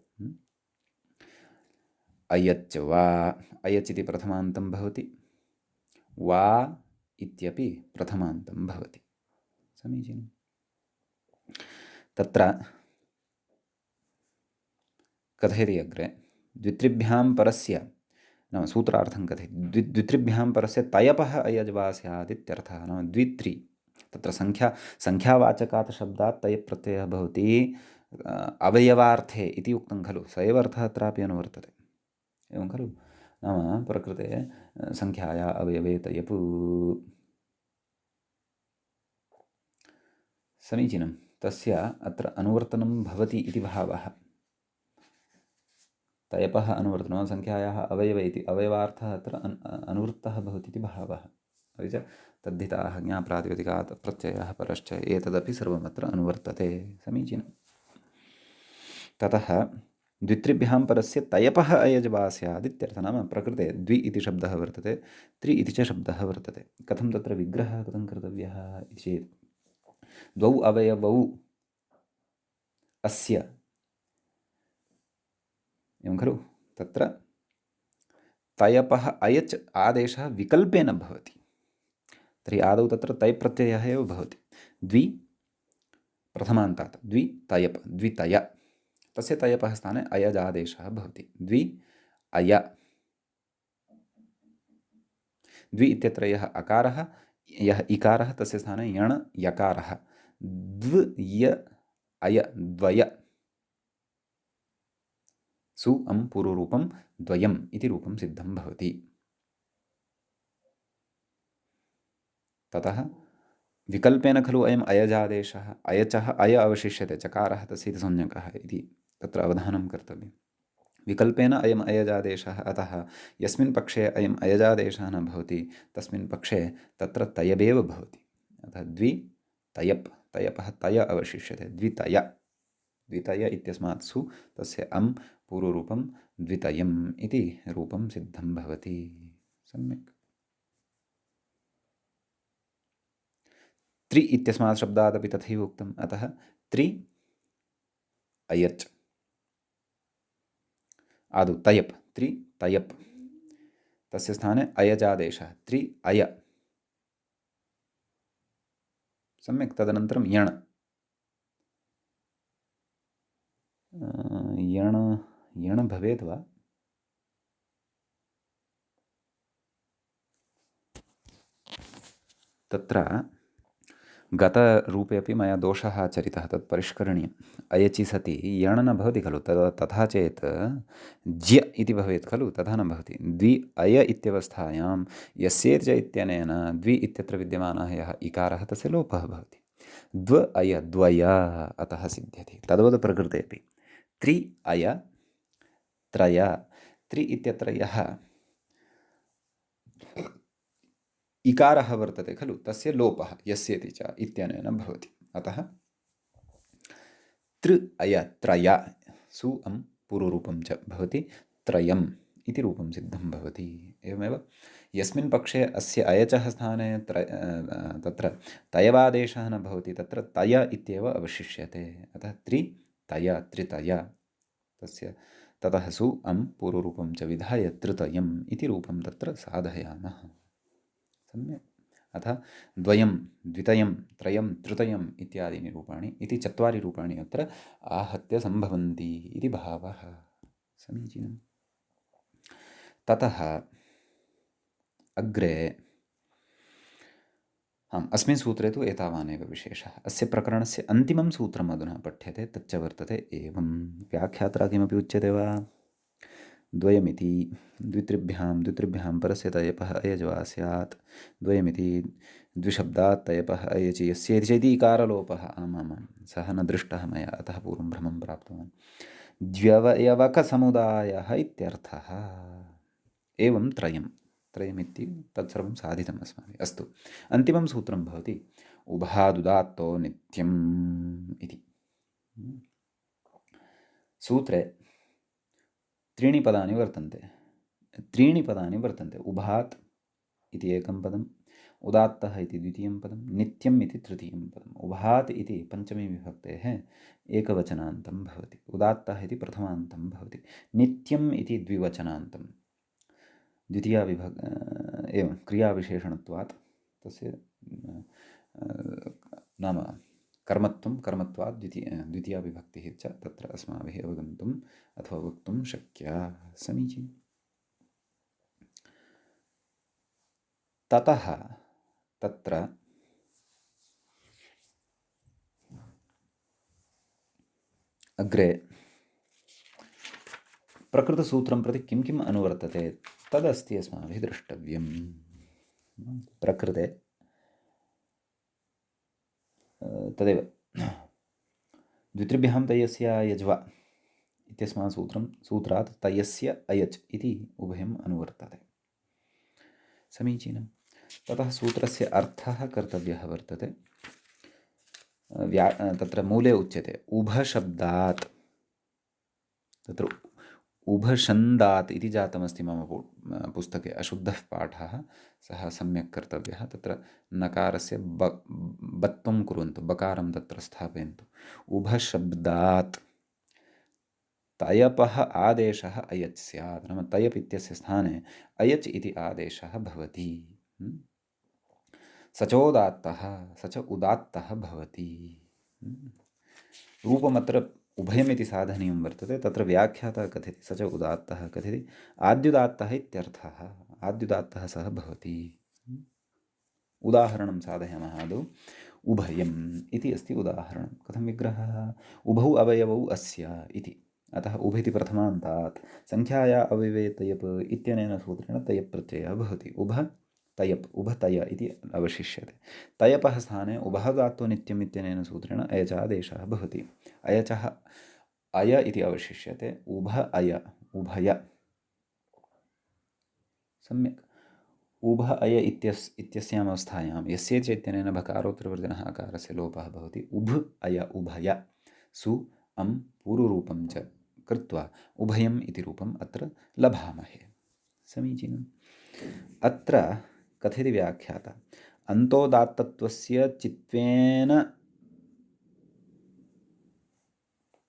अयच् वा, अयच् इति प्रथमान्तं भवति। वा इत्यपि प्रथमान्तं भवति। समीचीनम्। तत्र कथयति अग्रे द्वित्रिभ्यां परस्य, नाम सूत्रार्थं कथयति। द्वित्रिभ्यां परस्य तयपः अयज्वा स्यात् इत्यर्थः। नाम द्वित्रि तत्र संख्यावाचकात् शब्दात् तयप् प्रत्ययः भवति अवयवार्थे इति उक्तं खलु। स एव अर्थः अत्रापि अनुवर्तते। एवं खलु। नाम प्रकृते संख्याया अवयवे तयप्। समीचीनं। तस्य अत्र अनुवर्तनं भवति इति भावः। तयपः अनुवर्तनं संख्यायाः अवयवे इति अवयवार्थः अत्र अनुवृत्तः भवति इति भावः। अपि च तद्धिताः ज्ञाप्रातिपदिकात् प्रत्ययः परश्च एतदपि सर्वमत्र अनुवर्तते। समीचीनं। ततः द्वित्रिभ्यां परस्य तयपः अयज्वा स्यात् इत्यर्थः। नाम प्रकृते द्वि इति शब्दः वर्तते, त्रि इति च शब्दः वर्तते। कथं तत्र विग्रहः कथं कर्तव्यः इति चेत् द्वौ अवयवौ अस्य, एवं खलु। तत्र तयपः अयच् आदेशः विकल्पेन भवति। तर्हि आदौ तत्र तय् प्रत्ययः एव भवति। द्वि प्रथमान्तात् द्वि तयप्, द्वितय, तस्य तयपः स्थाने अयजादेशः भवति। द्वि अय। द्वि इत्यत्र यः अकारः, यः इकारः, तस्य स्थाने यण् यकारः। द्वय अय द्वय। सु अं पूर्वरूपं द्वयम् इति रूपं सिद्धं भवति। ततः विकल्पेन खलु अयम् अयजादेशः। अयचः अय अवशिष्यते, चकारः तस्य इति संज्ञकः इति तत्र अवधानं कर्तव्यं। विकल्पेन अयम् अयजादेशः। अतः यस्मिन् पक्षे अयम् अयजादेशः न भवति तस्मिन् पक्षे तत्र तयबेव भवति। अतः द्वि तयप्, तयपः तय अवशिष्यते। द्वितय, द्वितय इत्यस्मात् सु तस्य अं पूर्वरूपं द्वितयम् इति रूपं सिद्धं भवति। सम्यक्। त्रि इत्यस्मात् शब्दादपि तथैव उक्तम्। अतः त्रि अयच्। आदौ तयप्, त्रि तयप्, तस्य स्थाने अयजादेशः, त्रि अय। सम्यक्। तदनन्तरं यण्, यण् यण् भवेत् वा? तत्र गतरूपे अपि मया दोषः आचरितः, तत् परिष्करणीयम्। अयचि सति यण् न भवति खलु, तथा चेत् ज्य इति भवेत् खलु, तथा न भवति। द्वि अय इत्यवस्थायां यस्येर्ज इत्यनेन द्वि इत्यत्र विद्यमानः यः इकारः तस्य लोपः भवति। द्व अय द्वय अतः सिद्ध्यति। तद्वत् प्रकृते अपि त्रि अय त्रय, त्रि इत्यत्र यः इकारः वर्तते खलु तस्य लोपः यस्येति च इत्यनेन भवति। अतः तृ अय त्रय, सु अं पूर्वरूपं च भवति, त्रयम् इति रूपं सिद्धं भवति। एवमेव यस्मिन् पक्षे अस्य अयचः स्थाने तत्र तयवादेशः न भवति तत्र तय इत्येव अवशिष्यते। अतः त्रि तय, त्रितय, तस्य ततः सु अं पूर्वरूपं च विधाय तृतयम् इति रूपं तत्र साधयामः। सम्यक्। अथ द्वयं, द्वितयं, त्रयं, तृतयम् इत्यादीनि रूपाणि, इति 4 रूपाणि अत्र आहत्य सम्भवन्ति इति भावः। समीचीनम्। ततः अग्रे अस्मिन् सूत्रे तु एतावानेव विशेषः। अस्य प्रकरणस्य अन्तिमं सूत्रम् अधुना पठ्यते, तच्च वर्तते एवं। व्याख्यात्रा किमपि उच्यते वा? द्वयमिति द्वित्रिभ्यां परस्य तयपः अयज् वा स्यात्। द्वयमिति द्विशब्दात् तयपः अयचि यस्येति चेति इकारलोपः। आमामां, सः न दृष्टः मया, अतः पूर्वं भ्रमं प्राप्तवान्। द्व्यवयवकसमुदायः इत्यर्थः। एवं त्रयमिति तत्सर्वं साधितम् अस्माभिः। अस्तु, अन्तिमं सूत्रं भवति उभादुदात्तो नित्यम् इति। सूत्रे त्रीणि पदानि वर्तन्ते। उभात् इति एकं पदम्, उदात्तः इति द्वितीयं पदं, नित्यम् इति तृतीयं पदम्। उभात् इति पञ्चमी विभक्तेः एकवचनान्तं भवति, उदात्तः इति प्रथमान्तं भवति, नित्यम् इति द्विवचनान्तं। द्वितीया एवं क्रियाविशेषणत्वात् तस्य नाम कर्मत्वात् द्वितीया विभक्तिः च तत्र अस्माभिः अवगन्तुम् अथवा वक्तुं शक्या। समीचीनम्। ततः तत्र अग्रे प्रकृतसूत्रं प्रति किं किम् अनुवर्तते तदस्ति अस्माभिः द्रष्टव्यम्। प्रकृते तदेव द्वित्रिभ्यां तयस्य यज्वा इत्यस्मात् सूत्रात् तयस्य अयच् इति उभयम् अनुवर्तते। समीचीनं। ततः सूत्रस्य अर्थः कर्तव्यः वर्तते। तत्र मूले उच्यते उभशब्दात्, तत्र उभशन्दात् इति जातमस्ति मम पुस्तके, अशुद्धः पाठः, सः सम्यक् कर्तव्यः। तत्र नकारस्य बत्वं कुर्वन्तु, बकारं तत्र स्थापयन्तु। उभशब्दात् तयपः आदेशः अयच् स्यात्, नाम तयप् इत्यस्य स्थाने अयच् इति आदेशः भवति। स च उदात्तः भवति। रूपमत्र उभयमिति साधनीयं वर्तते। तत्र व्याख्याता कथयति स च उदात्तः कथयति, आद्युदात्तः इत्यर्थः, आद्युदात्तः सः भवति। उदाहरणं साधयामः आदौ। उभयम् इति अस्ति उदाहरणं। कथं विग्रहः? उभौ अवयवौ अस्य इति, अतः उभेति प्रथमान्तात् संख्याया अवयवे तयप् इत्यनेन सूत्रेण तयप् प्रत्ययः भवति। उभतय इति अवशिष्यते। तयपः स्थाने उभादात्तो नित्यम् इत्यनेन सूत्रेण अयचादेशः भवति। अयचः अय इति अवशिष्यते। उभय। सम्यक्। उभ अय इत्यस्याम् अवस्थायां यस्य च इत्यनेन भकारोत्तरवर्तिनः अकारस्य लोपः भवति। उभ अय उभय, सु अं पूर्वरूपं च कृत्वा उभयम् इति रूपम् अत्र लभामहे। समीचीनम्। अत्र कथयति व्याख्याता, अन्तोदात्तत्वस्य चित्वेन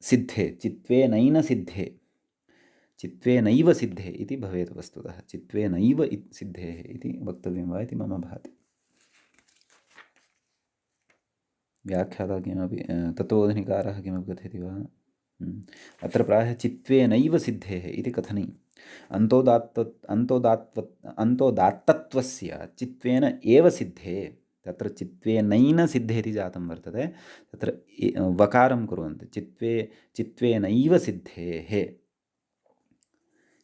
सिद्धे चित्त्वेनैन सिद्धे चित्त्वेनैव सिद्धे इति भवेत् वस्तुतः चित्त्वेनैव सिद्धेः इति वक्तव्यं वा इति मम भाति व्याख्याता किमपि तत्त्वबोधनिकारः किमपि कथयति वा अत्र प्रायः चित्त्वेनैव सिद्धेः इति कथने अन्तोदात्तत्वस्य चित्त्वेन एव सिद्धे तत्र चित्त्वेनैन सिद्धे इति जातं वर्तते तत्र वकारं कुर्वन्ति चित्त्वेनैव सिद्धेः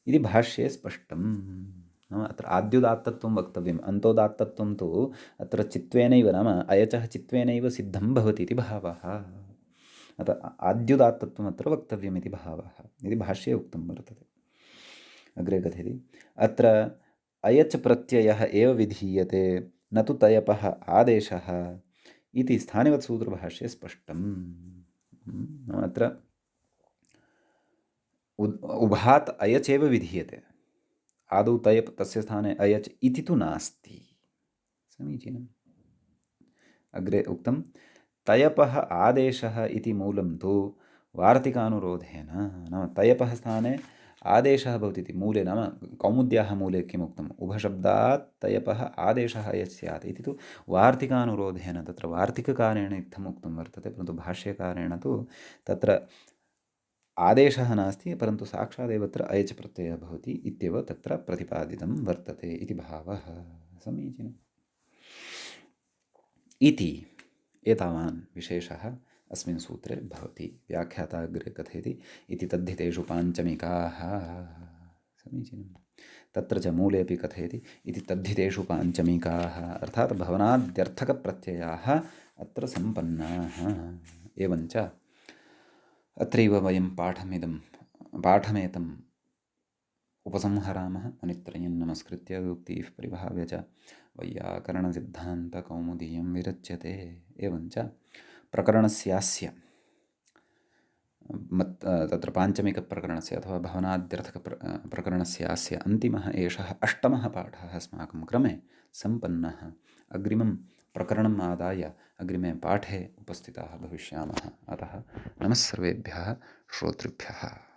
इति भाष्ये स्पष्टं नाम अत्र आद्युदात्तत्वं वक्तव्यम् अन्तोदात्तत्वं तु अत्र चित्त्वेनैव नाम अयचः चित्त्वेनैव सिद्धं भवति इति भावः अतः आद्युदात्तत्वम् अत्र वक्तव्यमिति भावः इति भाष्ये उक्तं वर्तते अग्रे कथयति अत्र अयच् प्रत्ययः एव विधीयते न तु तयपः आदेशः इति स्थानिवत्सूत्रभाष्ये स्पष्टम् अत्र उभात् अयच् एव विधीयते आदौ तयप् तस्य स्थाने अयच् इति तु नास्ति समीचीनम् अग्रे उक्तं तयपः आदेशः इति मूलं तु वार्तिकानुरोधेन नाम तयपः स्थाने आदेशः भवति इति मूले नाम कौमुद्याः मूले किमुक्तम् उभशब्दात् तयपः आदेशः अयच् स्यात् इति तु वार्तिकानुरोधेन तत्र वार्तिककारेण इत्थम् उक्तं वर्तते परन्तु भाष्यकारेण तु तत्र आदेशः नास्ति परन्तु साक्षादेव अत्र अयच् प्रत्ययः भवति इत्येव तत्र प्रतिपादितं वर्तते इति भावः समीचीनम् इति एतावान् विशेषः अस्मिन् सूत्रे भवति व्याख्याता अग्रे कथयति इति तद्धितेषु पाञ्चमिकाः समीचीनं तत्र च मूले अपि कथयति इति तद्धितेषु पाञ्चमिकाः अर्थात् भवनाद्यर्थकप्रत्ययाः अत्र सम्पन्नाः एवञ्च अत्रैव वयं पाठमेतम् उपसंहरामः मुनित्रयं नमस्कृत्य उक्तिः परिभाव्य च वैयाकरणसिद्धान्तकौमुदीयं विरच्यते एवञ्च प्रकरणस्यास्य तत्र पाञ्चमिकप्रकरणस्य अथवा भवनाद्यर्थकप्रकरणस्यास्य अन्तिमः एषः अष्टमः पाठः अस्माकं क्रमे सम्पन्नः अग्रिमं प्रकरणम् आदाय अग्रिमे पाठे उपस्थिताः भविष्यामः अतः नमः सर्वेभ्यः श्रोतृभ्यः